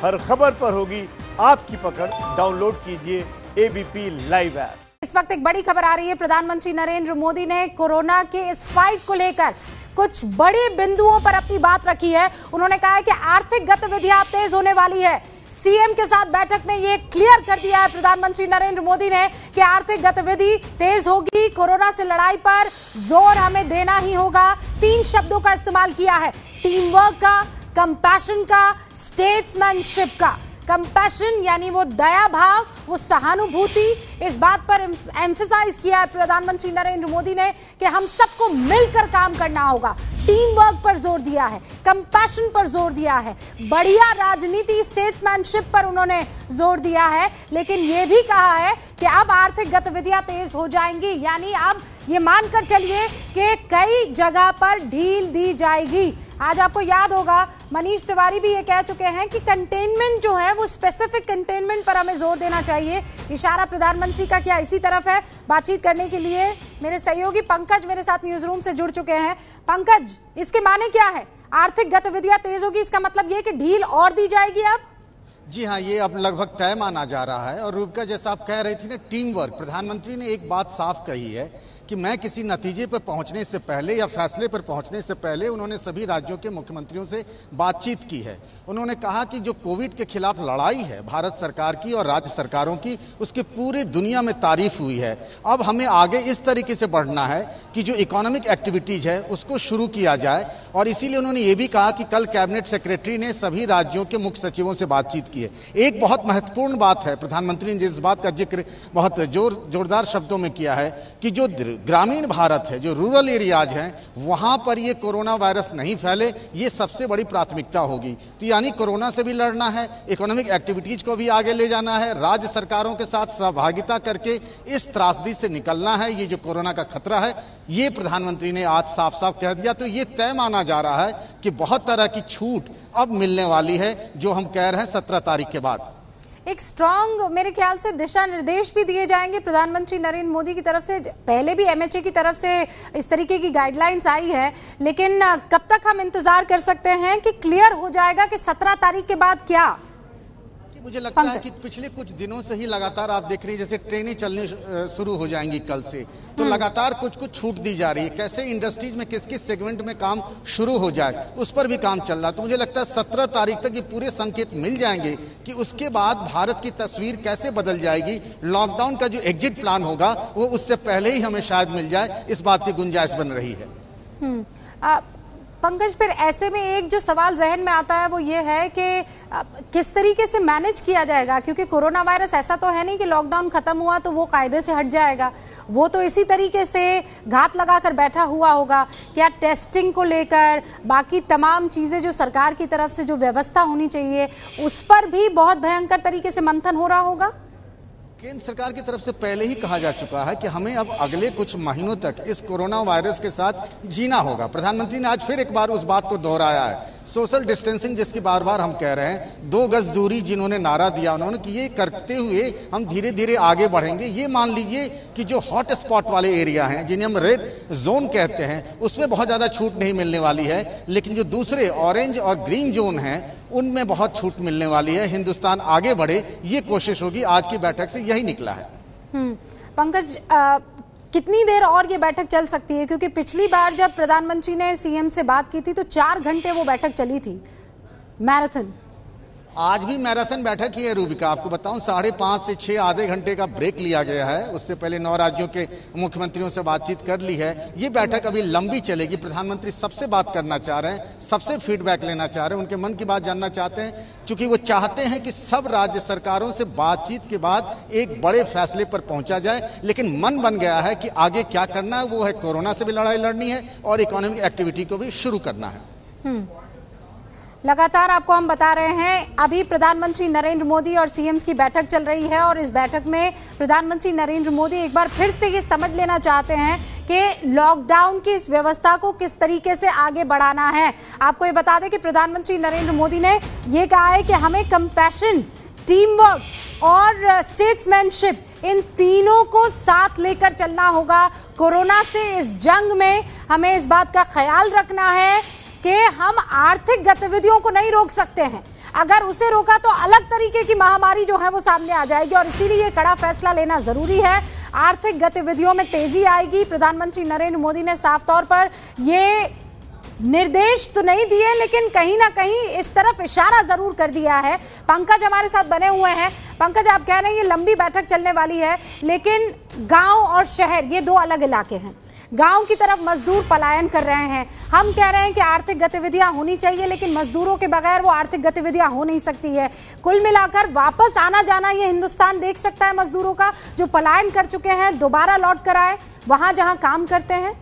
हर खबर पर होगी आपकी पकड़। डाउनलोड कीजिए एबीपी लाइव ऐप। इस वक्त एक बड़ी खबर आ रही है। प्रधानमंत्री नरेंद्र मोदी ने कोरोना के इस फाइट को लेकर कुछ बड़े बिंदुओं पर अपनी बात रखी है। उन्होंने कहा है कि आर्थिक गतिविधियां तेज होने वाली है। सीएम के साथ बैठक में ये क्लियर कर दिया है प्रधानमंत्री नरेंद्र मोदी ने कि आर्थिक गतिविधि तेज होगी। कोरोना से लड़ाई पर जोर हमें देना ही होगा। 3 शब्दों का इस्तेमाल किया है, टीम वर्क का, कंपैशन का, स्टेट्समैनशिप का। कंपैशन यानी वो दया भाव, वो सहानुभूति, इस बात पर एम्फसाइज किया है प्रधानमंत्री नरेंद्र मोदी ने कि हम सबको मिलकर काम करना होगा। टीम वर्क पर जोर दिया है, कंपैशन पर जोर दिया है, बढ़िया राजनीति, स्टेट्समैनशिप पर उन्होंने जोर दिया है। लेकिन ये भी कहा है कि अब आर्थिक गतिविधियां तेज हो जाएंगी, यानी अब ये मानकर चलिए कि कई जगह पर ढील दी जाएगी। आज आपको याद होगा मनीष तिवारी भी ये कह चुके हैं कि कंटेनमेंट जो है वो स्पेसिफिक कंटेनमेंट पर हमें जोर देना चाहिए। इशारा प्रधानमंत्री का क्या इसी तरफ है? बातचीत करने के लिए मेरे सहयोगी पंकज मेरे साथ न्यूज रूम से जुड़ चुके हैं। पंकज, इसके माने क्या है? आर्थिक गतिविधियां तेज होगी, इसका मतलब ये कि ढील और दी जाएगी अब? जी हाँ, ये अब लगभग तय माना जा रहा है। और रूपका, जैसा आप कह रही थी ना, टीम वर्क, प्रधानमंत्री ने एक बात साफ कही है कि मैं किसी नतीजे पर पहुंचने से पहले या फैसले पर पहुंचने से पहले उन्होंने सभी राज्यों के मुख्यमंत्रियों से बातचीत की है। उन्होंने कहा कि जो कोविड के खिलाफ लड़ाई है भारत सरकार की और राज्य सरकारों की, उसकी पूरी दुनिया में तारीफ हुई है। अब हमें आगे इस तरीके से बढ़ना है कि जो इकोनॉमिक एक्टिविटीज है उसको शुरू किया जाए। और इसीलिए उन्होंने ये भी कहा कि कल कैबिनेट सेक्रेटरी ने सभी राज्यों के मुख्य सचिवों से बातचीत की है। एक बहुत महत्वपूर्ण बात है, प्रधानमंत्री ने जिस बात का जिक्र बहुत जोरदार शब्दों में किया है कि जो ग्रामीण भारत है, जो रूरल एरियाज हैं, वहां पर ये कोरोना वायरस नहीं फैले, ये सबसे बड़ी प्राथमिकता होगी। तो यानी कोरोना से भी लड़ना है, इकोनॉमिक एक्टिविटीज को भी आगे ले जाना है, राज्य सरकारों के साथ सहभागिता करके इस त्रासदी से निकलना है। ये जो कोरोना का खतरा है, ये प्रधानमंत्री ने आज साफ साफ कह दिया। तो ये तय माना जा रहा है कि बहुत तरह की छूट अब मिलने वाली है, जो हम कह रहे हैं 17 तारीख के बाद। एक स्ट्रांग मेरे ख्याल से दिशा निर्देश भी दिए जाएंगे प्रधानमंत्री नरेंद्र मोदी की तरफ से। पहले भी एमएचए की तरफ से इस तरीके की गाइडलाइंस आई है, लेकिन कब तक हम इंतजार कर सकते हैं कि क्लियर हो जाएगा कि 17 तारीख के बाद क्या? मुझे लगता है कि पिछले कुछ दिनों से ही लगातार आप देख रही हैं, जैसे ट्रेनें चलनी शुरू हो जाएंगी कल से, तो लगातार कुछ कुछ छूट दी जा रही है। कैसे इंडस्ट्रीज में किस किस सेगमेंट में काम शुरू हो जाए, उस पर भी काम चल रहा है। तो मुझे लगता है 17 तारीख तक ये पूरे संकेत मिल जाएंगे कि उसके बाद भारत की तस्वीर कैसे बदल जाएगी। लॉकडाउन का जो एग्जिट प्लान होगा वो उससे पहले ही हमें शायद मिल जाए, इस बात की गुंजाइश बन रही है। पंकज, फिर ऐसे में एक जो सवाल जहन में आता है वो ये है कि किस तरीके से मैनेज किया जाएगा, क्योंकि कोरोना वायरस ऐसा तो है नहीं कि लॉकडाउन खत्म हुआ तो वो कायदे से हट जाएगा। वो तो इसी तरीके से घात लगाकर बैठा हुआ होगा। क्या टेस्टिंग को लेकर बाकी तमाम चीजें जो सरकार की तरफ से जो व्यवस्था होनी चाहिए, उस पर भी बहुत भयंकर तरीके से मंथन हो रहा होगा? केंद्र सरकार की तरफ से पहले ही कहा जा चुका है कि हमें अब अगले कुछ महीनों तक इस कोरोना वायरस के साथ जीना होगा। प्रधानमंत्री ने आज फिर एक बार उस बात को दोहराया है। सोशल डिस्टेंसिंग जिसकी बार बार हम कह रहे हैं, 2 गज दूरी जिन्होंने नारा दिया, उन्होंने कि ये करते हुए हम धीरे धीरे आगे बढ़ेंगे। ये मान लीजिए कि जो हॉट स्पॉट वाले एरिया हैं, जिन्हें हम रेड जोन कहते हैं, उसमें बहुत ज्यादा छूट नहीं मिलने वाली है। लेकिन जो दूसरे ऑरेंज और ग्रीन जोन हैं, उनमें बहुत छूट मिलने वाली है। हिंदुस्तान आगे बढ़े, ये कोशिश होगी। आज की बैठक से यही निकला है। पंकज, कितनी देर और ये बैठक चल सकती है? क्योंकि पिछली बार जब प्रधानमंत्री ने सीएम से बात की थी तो 4 घंटे वो बैठक चली थी, मैराथन। आज भी मैराथन बैठक ही है रूबिका। आपको बताऊं, 5.5 से 6 आधे घंटे का ब्रेक लिया गया है। उससे पहले 9 राज्यों के मुख्यमंत्रियों से बातचीत कर ली है। ये बैठक अभी लंबी चलेगी। प्रधानमंत्री सबसे बात करना चाह रहे हैं, सबसे फीडबैक लेना चाह रहे हैं, उनके मन की बात जानना चाहते हैं, क्योंकि वो चाहते हैं कि सब राज्य सरकारों से बातचीत के बाद एक बड़े फैसले पर पहुंचा जाए। लेकिन मन बन गया है कि आगे क्या करना है, वो है कोरोना से भी लड़ाई लड़नी है और इकोनॉमिक एक्टिविटी को भी शुरू करना है। लगातार आपको हम बता रहे हैं, अभी प्रधानमंत्री नरेंद्र मोदी और सीएम की बैठक चल रही है और इस बैठक में प्रधानमंत्री नरेंद्र मोदी एक बार फिर से ये समझ लेना चाहते हैं कि लॉकडाउन की इस व्यवस्था को किस तरीके से आगे बढ़ाना है। आपको ये बता दें कि प्रधानमंत्री नरेंद्र मोदी ने ये कहा है कि हमें कंपैशन, टीम वर्क और स्टेट्समैनशिप, इन तीनों को साथ लेकर चलना होगा। कोरोना से इस जंग में हमें इस बात का ख्याल रखना है कि हम आर्थिक गतिविधियों को नहीं रोक सकते हैं, अगर उसे रोका तो अलग तरीके की महामारी जो है वो सामने आ जाएगी और इसीलिए कड़ा फैसला लेना जरूरी है। आर्थिक गतिविधियों में तेजी आएगी। प्रधानमंत्री नरेंद्र मोदी ने साफ तौर पर ये निर्देश तो नहीं दिए, लेकिन कहीं ना कहीं इस तरफ इशारा जरूर कर दिया है। पंकज हमारे साथ बने हुए हैं। पंकज, आप कह रहे हैं ये लंबी बैठक चलने वाली है, लेकिन गांव और शहर ये दो अलग इलाके हैं। गांव की तरफ मजदूर पलायन कर रहे हैं। हम कह रहे हैं कि आर्थिक गतिविधियां होनी चाहिए, लेकिन मजदूरों के बगैर वो आर्थिक गतिविधियां हो नहीं सकती है। कुल मिलाकर वापस आना जाना ये हिंदुस्तान देख सकता है मजदूरों का, जो पलायन कर चुके हैं दोबारा लौट कर आए वहां जहां काम करते हैं।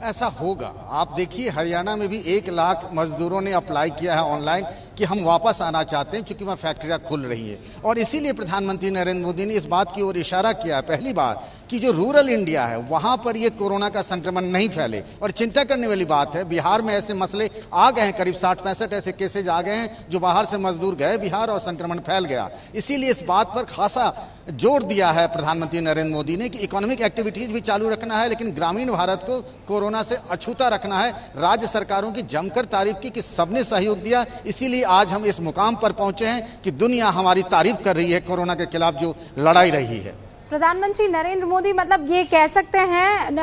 ऐसा होगा। आप देखिए हरियाणा में भी 1 लाख मजदूरों ने अप्लाई किया है ऑनलाइन कि हम वापस आना चाहते हैं, क्योंकि वहाँ फैक्ट्रियां खुल रही है। और इसीलिए प्रधानमंत्री नरेंद्र मोदी ने इस बात की ओर इशारा किया है पहली बार कि जो रूरल इंडिया है वहां पर ये कोरोना का संक्रमण नहीं फैले। और चिंता करने वाली बात है, बिहार में ऐसे मसले आ गए हैं, करीब 60-65 ऐसे केसेज आ गए हैं जो बाहर से मजदूर गए बिहार और संक्रमण फैल गया। इसीलिए इस बात पर खासा जोर दिया है प्रधानमंत्री नरेंद्र मोदी ने कि इकोनॉमिक एक्टिविटीज भी चालू रखना है, लेकिन ग्रामीण भारत को कोरोना से अछूता रखना है। राज्य सरकारों की जमकर तारीफ की कि सबने सहयोग दिया। इसीलिए आज हम इस मुकाम पर पहुंचे हैं कि दुनिया हमारी तारीफ कर रही है कोरोना के खिलाफ जो लड़ाई रही है। प्रधानमंत्री नरेंद्र मोदी मतलब ये कह सकते हैं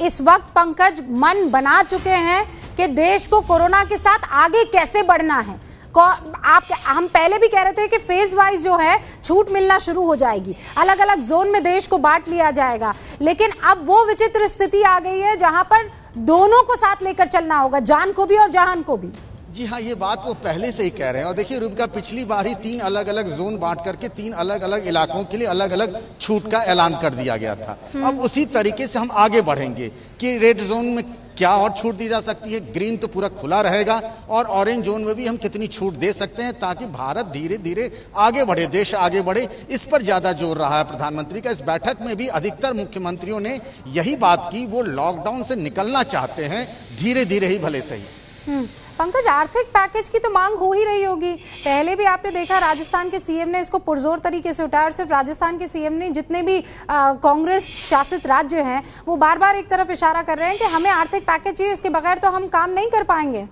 इस वक्त पंकज मन बना चुके हैं कि देश को कोरोना के साथ आगे कैसे बढ़ना है। हम पहले भी कह रहे थे कि फेज वाइज जो है छूट मिलना शुरू हो जाएगी, अलग अलग जोन में देश को बांट लिया जाएगा, लेकिन अब वो विचित्र स्थिति आ गई है जहां पर दोनों को साथ लेकर चलना होगा, जान को भी और जहान को भी। जी हाँ, ये बात वो पहले से ही कह रहे हैं। और देखिए रूबिका, पिछली बार ही 3 अलग अलग जोन बांट करके 3 अलग अलग इलाकों के लिए अलग अलग छूट का ऐलान कर दिया गया था। अब उसी तरीके से हम आगे बढ़ेंगे कि रेड जोन में क्या और छूट दी जा सकती है, ग्रीन तो पूरा खुला रहेगा, और ऑरेंज जोन में भी हम कितनी छूट दे सकते हैं ताकि भारत धीरे धीरे आगे बढ़े, देश आगे बढ़े। इस पर ज्यादा जोर रहा है प्रधानमंत्री का। इस बैठक में भी अधिकतर मुख्यमंत्रियों ने यही बात की, वो लॉकडाउन से निकलना चाहते हैं, धीरे धीरे ही भले सही। पंकज, आर्थिक पैकेज की तो मांग हो ही रही होगी। पहले भी आपने देखा राजस्थान के सीएम ने इसको पुरजोर तरीके से उठाया, और सिर्फ राजस्थान के सीएम ने, जितने भी कांग्रेस शासित राज्य हैं वो बार बार एक तरफ इशारा कर रहे हैं कि हमें आर्थिक पैकेज चाहिए, इसके बगैर तो हम काम नहीं कर पाएंगे।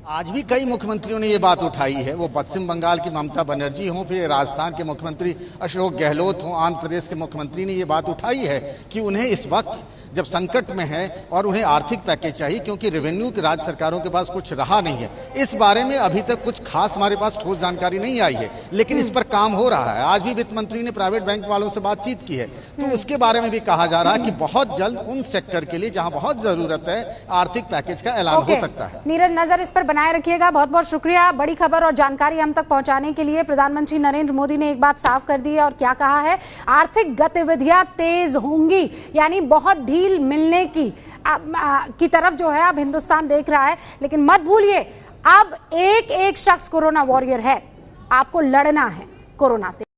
आज भी कई मुख्यमंत्रियों ने ये बात उठाई है, वो पश्चिम बंगाल की ममता बनर्जी हो, फिर राजस्थान के मुख्यमंत्री अशोक गहलोत हो, आंध्र प्रदेश के मुख्यमंत्री ने ये बात उठाई है कि उन्हें इस वक्त जब संकट में है और उन्हें आर्थिक पैकेज चाहिए, क्योंकि रेवेन्यू की राज्य सरकारों के पास कुछ रहा नहीं है। इस बारे में अभी तक कुछ खास हमारे पास ठोस जानकारी नहीं आई है, लेकिन इस पर काम हो रहा है। आज भी वित्त मंत्री ने प्राइवेट बैंक वालों से बातचीत की है, तो उसके बारे में भी कहा जा रहा है कि बहुत जल्द उन सेक्टर के लिए जहां बहुत जरूरत है आर्थिक पैकेज का ऐलान हो सकता है। नीरज, नजर इस पर बनाए रखिएगा। बहुत बहुत शुक्रिया बड़ी खबर और जानकारी हम तक पहुंचाने के लिए। प्रधानमंत्री नरेंद्र मोदी ने एक बात साफ कर दी है, और क्या कहा है, आर्थिक गतिविधियां तेज होंगी, यानी बहुत ढील मिलने की तरफ जो है अब हिंदुस्तान देख रहा है। लेकिन मत भूलिए, अब एक एक शख्स कोरोना वॉरियर है, आपको लड़ना है कोरोना से।